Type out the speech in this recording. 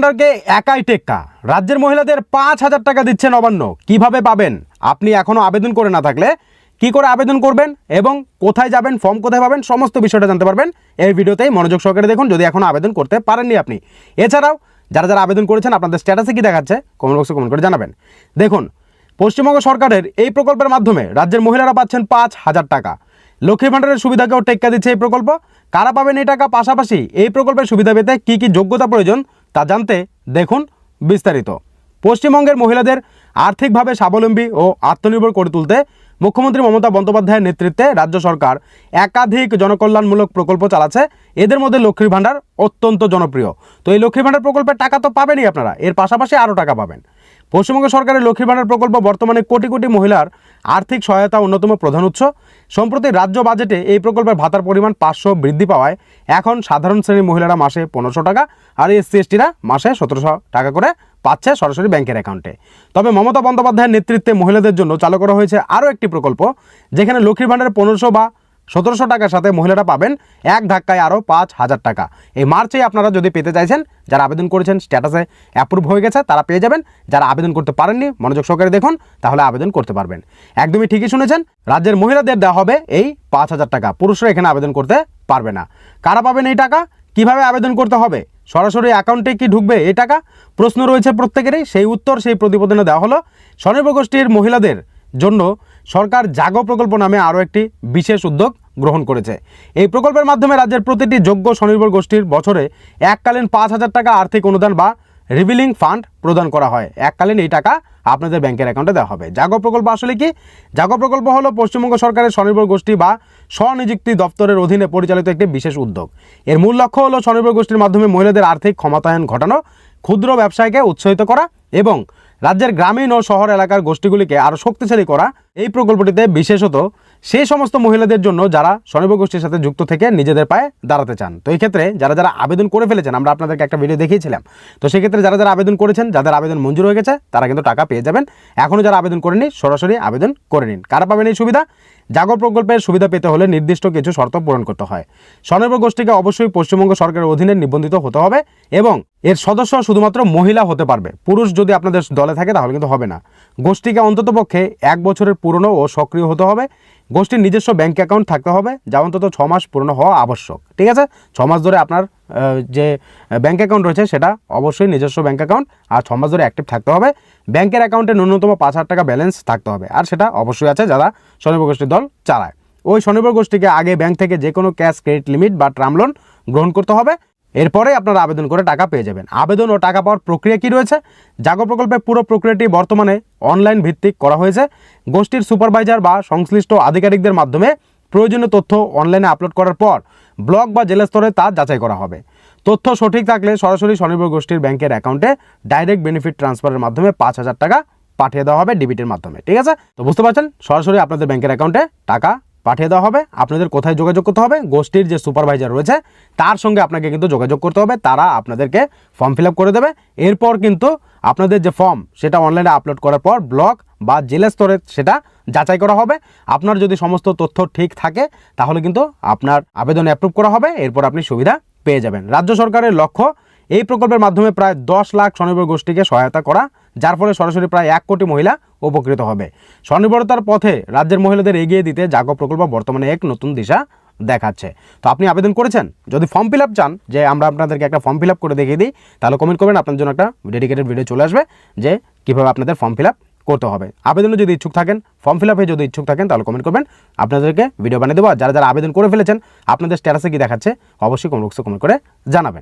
সরকারকে একাই টেক্কা রাজ্যের মহিলাদের 5,000 টাকা দিচ্ছে নবান্ন। কিভাবে পাবেন? আপনি এখনো আবেদন করে না থাকলে কি করে আবেদন করবেন এবং কোথায় যাবেন, ফর্ম কোথায় পাবেন, সমস্ত বিষয়টা জানতে পারবেন এই ভিডিওতেই। মনোযোগ সহকারে দেখুন যদি এখনো আবেদন করতে পারেননি আপনি। এছাড়াও যারা যারা আবেদন করেছেন আপনাদের স্ট্যাটাসে কি দেখাচ্ছে কমেন্ট বক্সে কমেন্ট করে জানাবেন। দেখুন, পশ্চিমবঙ্গ সরকারের এই প্রকল্পের মাধ্যমে রাজ্যের মহিলারা পাচ্ছেন 5,000 টাকা। লক্ষ্মী ভাণ্ডারের সুবিধাকেও টেক্কা দিচ্ছে এই প্রকল্প। কারা পাবেন এই টাকা? পাশাপাশি এই প্রকল্পের সুবিধা পেতে কী কী যোগ্যতা প্রয়োজন তা জানতে দেখুন বিস্তারিত। পশ্চিমবঙ্গের মহিলাদের আর্থিকভাবে স্বাবলম্বী ও আত্মনির্ভর করে তুলতে মুখ্যমন্ত্রী মমতা বন্দ্যোপাধ্যায়ের নেতৃত্বে রাজ্য সরকার একাধিক জনকল্যাণমূলক প্রকল্প চালাচ্ছে। এদের মধ্যে লক্ষ্মীর ভাণ্ডার অত্যন্ত জনপ্রিয়। তো এই লক্ষ্মীর ভাণ্ডার প্রকল্পের টাকা তো পাবেনই আপনারা, এর পাশাপাশি আরও টাকা পাবেন। পশ্চিমবঙ্গ সরকারের লক্ষ্মীর ভাণ্ডার প্রকল্প বর্তমানে কোটি কোটি মহিলার আর্থিক সহায়তা অন্যতম প্রধান উৎস। সম্প্রতি রাজ্য বাজেটে এই প্রকল্পের ভাতার পরিমাণ 500 বৃদ্ধি পাওয়ায় এখন সাধারণ শ্রেণীর মহিলারা মাসে 1500 টাকা আর এসসি এসটিরা মাসে 1700 টাকা করে পাচ্ছে সরাসরি ব্যাংকের অ্যাকাউন্টে। তবে মমতা বন্দ্যোপাধ্যায়ের নেতৃত্বে মহিলাদের জন্য চালু করা হয়েছে আরও একটি প্রকল্প, যেখানে লক্ষ্মীর ভাণ্ডারের 1500 বা 1700 টাকার সাথে মহিলারা পাবেন এক ধাক্কায় আরও 5,000 টাকা। এই মার্চেই আপনারা যদি পেতে চাইছেন, যারা আবেদন করেছেন স্ট্যাটাসে অ্যাপ্রুভ হয়ে গেছে তারা পেয়ে যাবেন। যারা আবেদন করতে পারেননি মনোযোগ সহকারে দেখুন, তাহলে আবেদন করতে পারবেন। একদমই ঠিকই শুনেছেন, রাজ্যের মহিলাদের দেওয়া হবে এই 5,000 টাকা। পুরুষরা এখানে আবেদন করতে পারবে না। কারা পাবেন এই টাকা? কিভাবে আবেদন করতে হবে? সরাসরি অ্যাকাউন্টে কি ঢুকবে এই টাকা? প্রশ্ন রয়েছে প্রত্যেকেরই, সেই উত্তর সেই প্রতিবেদনে দেওয়া হলো। স্বনির্ভর গোষ্ঠীর মহিলাদের জন্য সরকার জাগো প্রকল্প নামে আরও একটি বিশেষ উদ্যোগ গ্রহণ করেছে। এই প্রকল্পের মাধ্যমে রাজ্যের প্রতিটি যোগ্য স্বনির্ভর গোষ্ঠীর বছরে এককালীন 5,000 টাকা আর্থিক অনুদান বা রিভিলিং ফান্ড প্রদান করা হয়। এককালীন এই টাকা আপনাদের ব্যাংকের অ্যাকাউন্টে দেওয়া হবে। জাগো প্রকল্প আসলে কি? জাগো প্রকল্প হলো পশ্চিমবঙ্গ সরকারের স্বনির্ভর গোষ্ঠী বা স্বনিযুক্তি দপ্তরের অধীনে পরিচালিত একটি বিশেষ উদ্যোগ। এর মূল লক্ষ্য হলো স্বনির্ভর গোষ্ঠীর মাধ্যমে মহিলাদের আর্থিক ক্ষমতায়ন ঘটানো, ক্ষুদ্র ব্যবসায়কে উৎসাহিত করা এবং রাজ্যের গ্রামীণ ও শহর এলাকার গোষ্ঠীগুলিকে আরও শক্তিশালী করা। এই প্রকল্পটিতে বিশেষত সেই সমস্ত মহিলাদের জন্য যারা স্বনির্ভর গোষ্ঠীর সাথে যুক্ত থেকে নিজেদের পায়ে দাঁড়াতে চান। তো এই ক্ষেত্রে যারা যারা আবেদন করে ফেলেছেন, আমরা আপনাদেরকে একটা ভিডিও দেখিয়েছিলাম, তো সেক্ষেত্রে যারা যারা আবেদন করেছেন, যাদের আবেদন মঞ্জুর হয়ে গেছে তারা কিন্তু টাকা পেয়ে যাবেন। এখনও যারা আবেদন করেনি সরাসরি আবেদন করে নিন। কারা পাবেন এই সুবিধা? জাগো প্রকল্পের সুবিধা পেতে হলে নির্দিষ্ট কিছু শর্ত পূরণ করতে হয়। স্বনির্ভর গোষ্ঠীকে অবশ্যই পশ্চিমবঙ্গ সরকারের অধীনে নিবন্ধিত হতে হবে এবং এর সদস্য শুধুমাত্র মহিলা হতে পারবে। পুরুষ যদি আপনাদের দলে থাকে তাহলে কিন্তু হবে না। গোষ্ঠীকে অন্ততপক্ষে 1 বছরের পুরনো ও সক্রিয় হতে হবে। গোষ্ঠীর নিজস্ব ব্যাংক অ্যাকাউন্ট থাকতে হবে, যা অন্তত 6 মাস পুরনো হওয়া আবশ্যক। ঠিক আছে, 6 মাস ধরে আপনার যে ব্যাংক অ্যাকাউন্ট রয়েছে সেটা অবশ্যই নিজস্ব ব্যাংক অ্যাকাউন্ট, আর 6 মাস ধরে অ্যাক্টিভ থাকতে হবে। ব্যাংকের অ্যাকাউন্টে ন্যূনতম 5,000 টাকা ব্যালেন্স থাকতে হবে, আর সেটা অবশ্যই আছে যারা স্বনির্ভর গোষ্ঠীর দল চালায়। ওই স্বনির্ভর গোষ্ঠীকে আগে ব্যাংক থেকে যে কোনো ক্যাশ ক্রেডিট লিমিট বা টার্ম লোন গ্রহণ করতে হবে। এরপরে আপনারা আবেদন করে টাকা পেয়ে যাবেন। আবেদন ও টাকা পাওয়ার প্রক্রিয়া কী রয়েছে? জাগো প্রকল্পের পুরো প্রক্রিয়াটি বর্তমানে অনলাইন ভিত্তিক করা হয়েছে। গোষ্ঠীর সুপারভাইজার বা সংশ্লিষ্ট আধিকারিকদের মাধ্যমে প্রয়োজনীয় তথ্য অনলাইনে আপলোড করার পর ব্লক বা জেলা স্তরে তা যাচাই করা হবে। তথ্য সঠিক থাকলে সরাসরি স্বনির্ভর গোষ্ঠীর ব্যাংকের অ্যাকাউন্টে ডাইরেক্ট বেনিফিট ট্রান্সফারের মাধ্যমে 5,000 টাকা পাঠিয়ে দেওয়া হবে ডিবিটের মাধ্যমে। ঠিক আছে, তো বুঝতে পারছেন, সরাসরি আপনাদের ব্যাংকের অ্যাকাউন্টে টাকা পাঠিয়ে দেওয়া হবে। আপনাদের কোথায় যোগাযোগ করতে হবে? গোষ্ঠীর যে সুপারভাইজার রয়েছে তার সঙ্গে আপনাকে কিন্তু যোগাযোগ করতে হবে। তারা আপনাদেরকে ফর্ম ফিল আপ করে দেবে। এরপর কিন্তু আপনাদের যে ফর্ম সেটা অনলাইনে আপলোড করার পর ব্লক বা জেলা স্তরে সেটা যাচাই করা হবে। আপনার যদি সমস্ত তথ্য ঠিক থাকে তাহলে কিন্তু আপনার আবেদন অ্যাপ্রুভ করা হবে। এরপর আপনি সুবিধা পেয়ে যাবেন। রাজ্য সরকারের লক্ষ্য এই প্রকল্পের মাধ্যমে প্রায় 10 লাখ স্বনির্ভর গোষ্ঠীকে সহায়তা করা, যার ফলে সরাসরি প্রায় 1 কোটি মহিলা উপকৃত হবে। স্বনির্ভরতার পথে রাজ্যের মহিলাদের এগিয়ে দিতে জাগো প্রকল্প বর্তমানে এক নতুন দিশা দেখাচ্ছে। তো আপনি আবেদন করেছেন? যদি ফর্ম ফিল আপ চান যে আমরা আপনাদেরকে একটা ফর্ম ফিল আপ করে দেখিয়ে দিই, তাহলে কমেন্ট করবেন, আপনার জন্য একটা ডেডিকেটেড ভিডিও চলে আসবে যে কীভাবে আপনাদের ফর্ম ফিল আপ করতে হবে। আবেদনে যদি ইচ্ছুক থাকেন, ফর্ম ফিল আপে যদি ইচ্ছুক থাকেন তাহলে কমেন্ট করবেন, আপনাদেরকে ভিডিও বানিয়ে দেবো। আর যারা যারা আবেদন করে ফেলেছেন আপনাদের স্ট্যাটাসে কি দেখাচ্ছে অবশ্যই কমেন্ট বক্সে কমেন্ট করে জানাবেন।